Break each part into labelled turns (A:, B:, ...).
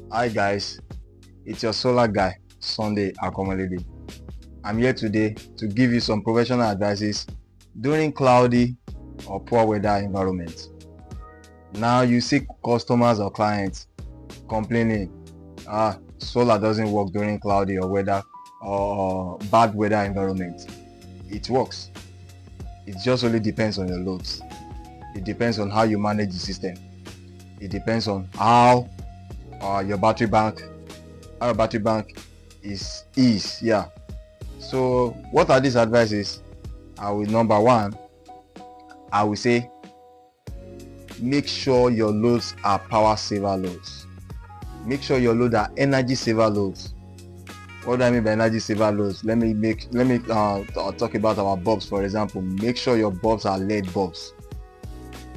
A: Hi guys, it's your solar guy, Sunday Akomolede. I'm here today to give you some professional advices during cloudy or poor weather environments. Now you see customers or clients complaining, solar doesn't work during cloudy or weather or bad weather environment. It works. It just only depends on your loads. It depends on how you manage the system. It depends on how your battery bank is yeah. So what are these advices? Number one, I will say make sure your loads are power saver loads. Make sure your loads are energy saver loads. What do I mean by energy saver loads? Let me talk about our bulbs, for example. Make sure your bulbs are LED bulbs.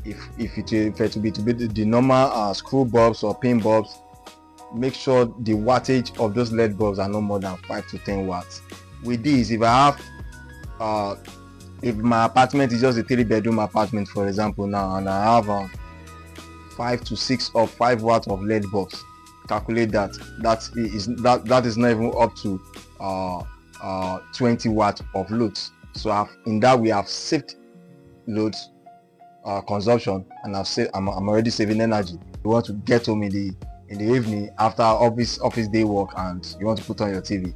A: If it to be the normal screw bulbs or pin bulbs, make sure the wattage of those LED bulbs are no more than 5 to 10 watts. With this, if I have if my apartment is just a 3-bedroom apartment, for example, now, and I have 5 to 6 or 5 watts of LED bulbs, calculate that that is not even up to 20 watts of loads. So in that we have saved loads consumption, and I'm already saving energy. You want to get home in the evening after office day work, and you want to put on your TV.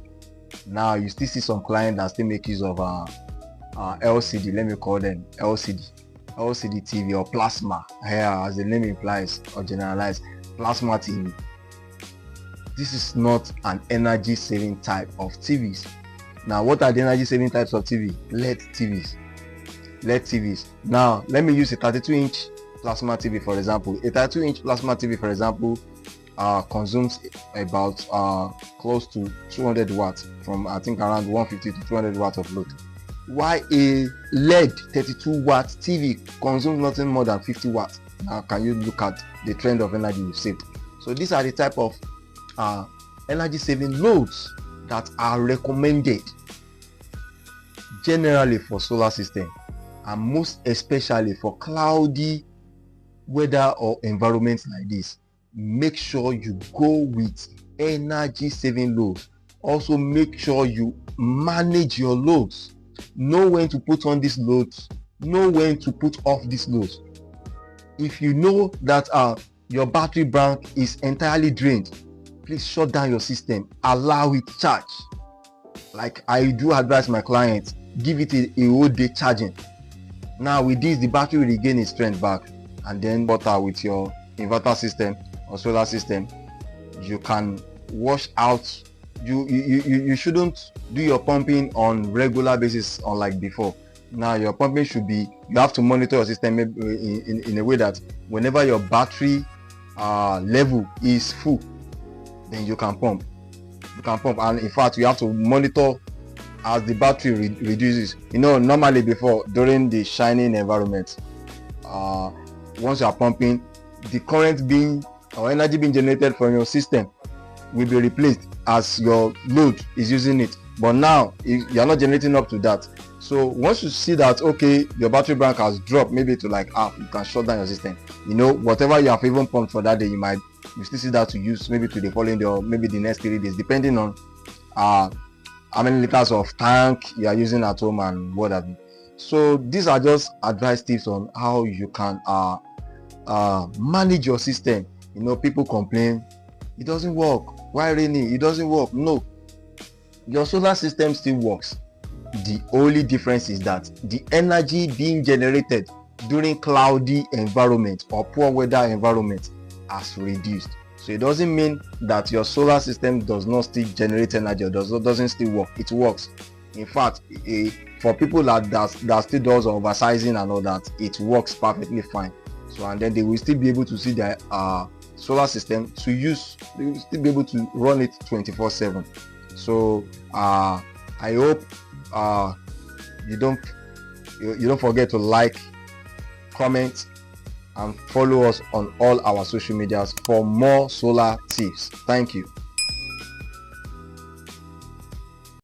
A: Now you still see some clients that still make use of LCD, let me call them LCD TV or plasma, as the name implies or generalized, plasma TV. This is not an energy saving type of TVs. Now what are the energy saving types of TV? LED TVs. Now let me use a 32-inch plasma TV for example. A 32-inch plasma TV for example consumes about close to 200 watts, from I think around 150 to 200 watts of load, while a LED 32 watt TV consumes nothing more than 50 watts. Now can you look at the trend of energy you've saved? So these are the type of energy saving loads that are recommended generally for solar system, and most especially for cloudy weather or environments like this. Make sure you go with energy saving loads. Also make sure you manage your loads. Know when to put on these loads, know when to put off these loads. If you know that your battery bank is entirely drained, please shut down your system, allow it charge. Like I do advise my clients, give it a whole day charging. Now with this, the battery will regain its strength back, and then water with your inverter system or solar system, you can wash out. You shouldn't do your pumping on regular basis unlike before. Now your pumping should be, you have to monitor your system in a way that whenever your battery level is full, then you can pump. And in fact you have to monitor as the battery reduces. Normally before, during the shining environment, once you are pumping, the current being or energy being generated from your system will be replaced as your load is using it. But now you are not generating up to that. So once you see that okay, your battery bank has dropped maybe to like half, you can shut down your system. Whatever you have even pumped for that day, you still see that to use maybe to the following day or maybe the next 3 days, depending on how many liters of tank you are using at home and what have you. So these are just advice tips on how you can manage your system. People complain it doesn't work, why rainy, it doesn't work. No, your solar system still works. The only difference is that the energy being generated during cloudy environment or poor weather environment has reduced. So it doesn't mean that your solar system does not still generate energy or doesn't still work. It works. In fact, for people that still does oversizing and all that, it works perfectly fine. So and then they will still be able to see their solar system to use. They will still be able to run it 24/7. So I hope you don't forget to like, comment, and follow us on all our social medias for more solar tips. Thank you.